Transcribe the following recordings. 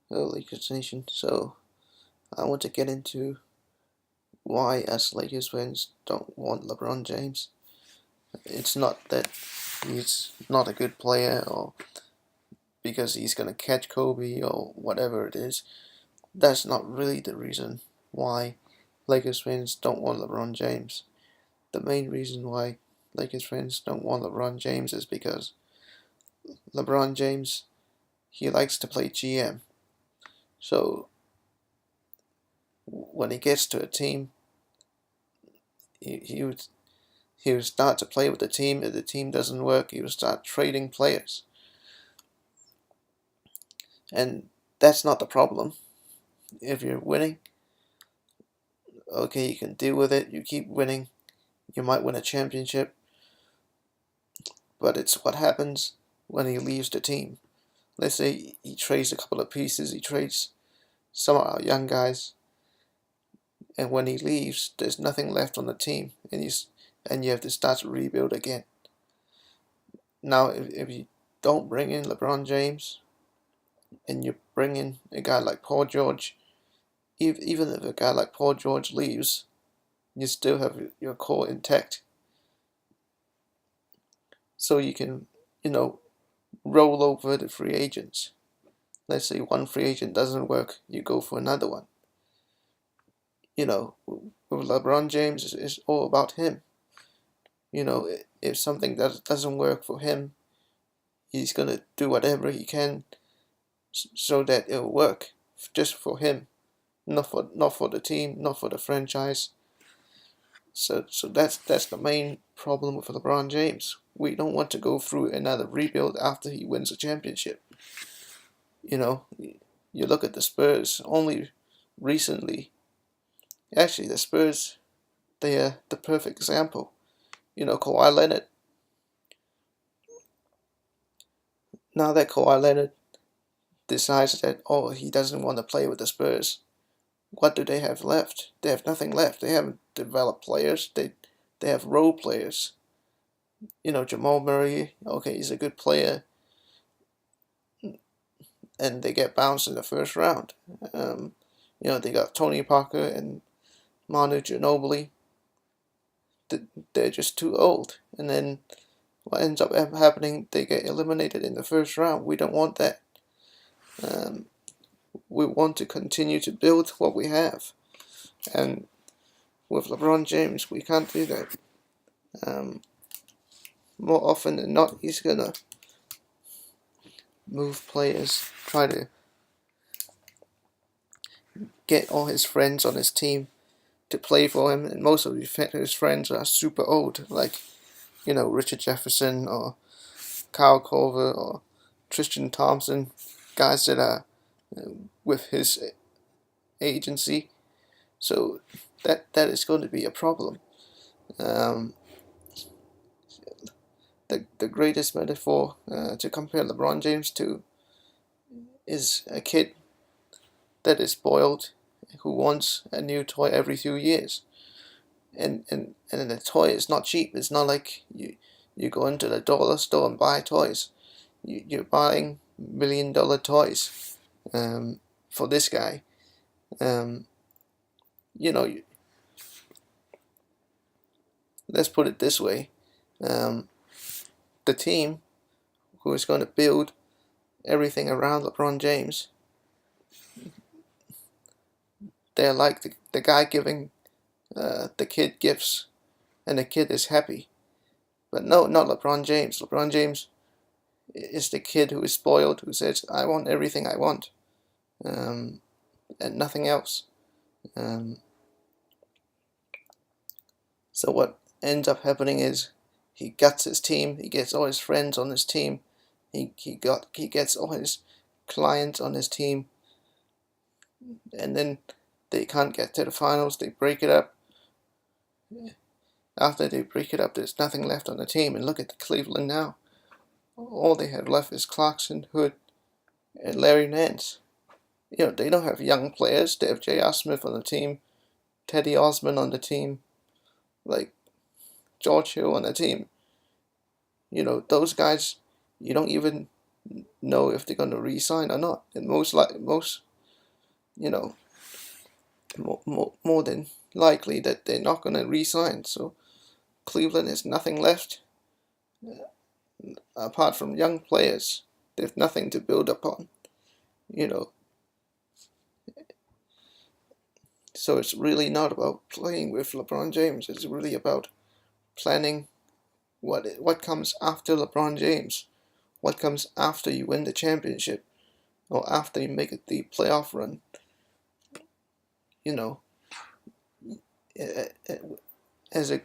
Lakers Nation. So I want to get into why us Lakers fans don't want LeBron James. It's not that he's not a good player or because he's gonna catch Kobe or whatever it is. That's not really the reason why Lakers fans don't want LeBron James. The main reason why Lakers fans don't want LeBron James is because LeBron James, he likes to play GM. So when he gets to a team, he would start to play with the team. If the team doesn't work, he would start trading players. And that's not the problem. If you're winning, okay, you can deal with it. You keep winning. You might win a championship. But it's what happens when he leaves the team. Let's say he trades a couple of pieces. He trades some of our young guys. And when he leaves, there's nothing left on the team. And you have to start to rebuild again. Now, if you don't bring in LeBron James, and you bring in a guy like Paul George, even if a guy like Paul George leaves, you still have your core intact. So you can, roll over the free agents. Let's say one free agent doesn't work, you go for another one. With LeBron James, it's all about him. If something that doesn't work for him, he's gonna do whatever he can so that it'll work just for him, not for the team, not for the franchise. So that's the main problem with LeBron James. We don't want to go through another rebuild after he wins a championship. You look at the Spurs. Only recently, actually, the Spurs, they are the perfect example. Kawhi Leonard. Now that Kawhi Leonard decides that he doesn't want to play with the Spurs, what do they have left? They have nothing left. They haven't developed players. They have role players. Jamal Murray, okay, he's a good player, and they get bounced in the first round. They got Tony Parker and Manu Ginobili. They're just too old, and then what ends up happening? They get eliminated in the first round. We don't want that. We want to continue to build what we have, and with LeBron James, we can't do that. More often than not, he's gonna move players, try to get all his friends on his team to play for him, and most of his friends are super old, like Richard Jefferson or Kyle Korver or Tristan Thompson, guys that are with his agency. So that is going to be a problem. The greatest metaphor to compare LeBron James to is a kid that is spoiled, who wants a new toy every few years. And the toy is not cheap. It's not like you go into the dollar store and buy toys. You're buying $1 million toys for this guy. Let's put it this way. The team who is going to build everything around LeBron James, they're like the guy giving the kid gifts, and the kid is happy. But no, not LeBron James. LeBron James is the kid who is spoiled, who says, I want everything I want, and nothing else. So what ends up happening is he guts his team, he gets all his friends on his team, he gets all his clients on his team, and then they can't get to the finals, they break it up. After they break it up, there's nothing left on the team, and look at Cleveland now. All they have left is Clarkson, Hood, and Larry Nance. They don't have young players. They have J.R. Smith on the team, Teddy Osmond on the team, like George Hill on the team. Those guys, you don't even know if they're going to re-sign or not. And you know, more than likely that they're not going to re-sign. So Cleveland has nothing left apart from young players. They have nothing to build upon. You know, so it's really not about playing with LeBron James. It's really about planning what comes after LeBron James, what comes after you win the championship, or after you make the playoff run. You know, as a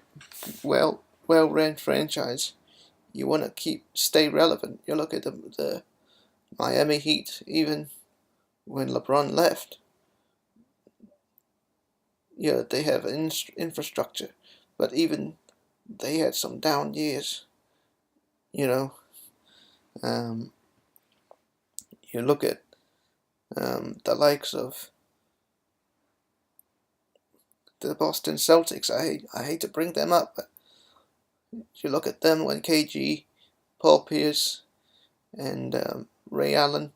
well-run franchise, you want to stay relevant. You look at the Miami Heat, even when LeBron left. Yeah, they have infrastructure, but even they had some down years. You know, you look at the likes of the Boston Celtics. I hate to bring them up, but you look at them when KG, Paul Pierce, and Ray Allen,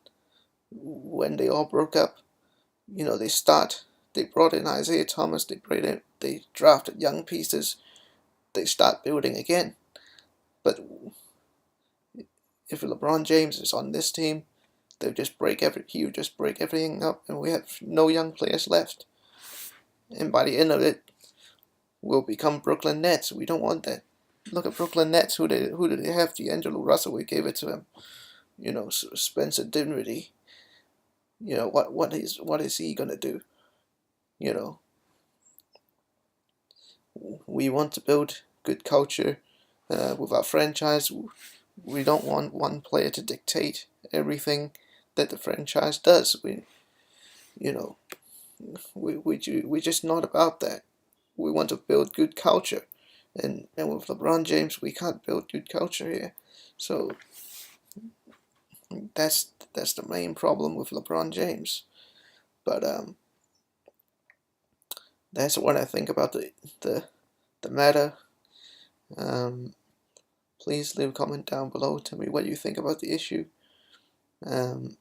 when they all broke up. You know, they brought in Isaiah Thomas. They drafted young pieces. They start building again. But if LeBron James is on this team, he would just break everything up, and we have no young players left. And by the end of it, we'll become Brooklyn Nets. We don't want that. Look at Brooklyn Nets. Who do they have? D'Angelo Russell. We gave it to him. You know, Spencer Dinwiddie. You know, what is he gonna do? You know, we want to build good culture with our franchise. We don't want one player to dictate everything that the franchise does. We're just not about that. We want to build good culture, and with LeBron James, we can't build good culture here. So that's the main problem with LeBron James. But that's what I think about the matter. Please leave a comment down below. Tell me what you think about the issue. The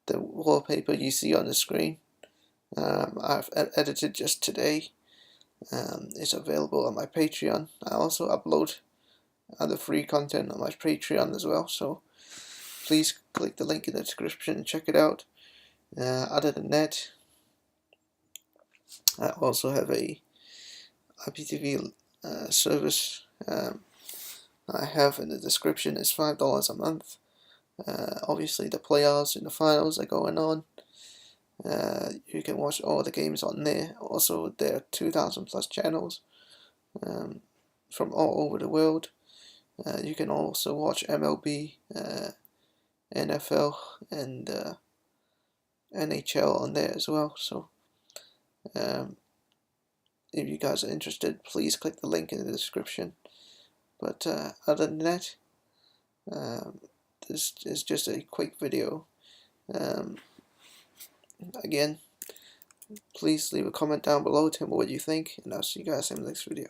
wallpaper you see on the screen, I've edited just today. It's available on my Patreon. I also upload other free content on my Patreon as well, so please click the link in the description and check it out. Other than that, I also have a IPTV service. I have in the description is $5 a month. Obviously the playoffs and the finals are going on. You can watch all the games on there. Also, there are 2,000 plus channels from all over the world. You can also watch MLB, NFL, and NHL on there as well. So, if you guys are interested, please click the link in the description. But other than that, this is just a quick video. Again, please leave a comment down below, tell me what you think, and I'll see you guys in the next video.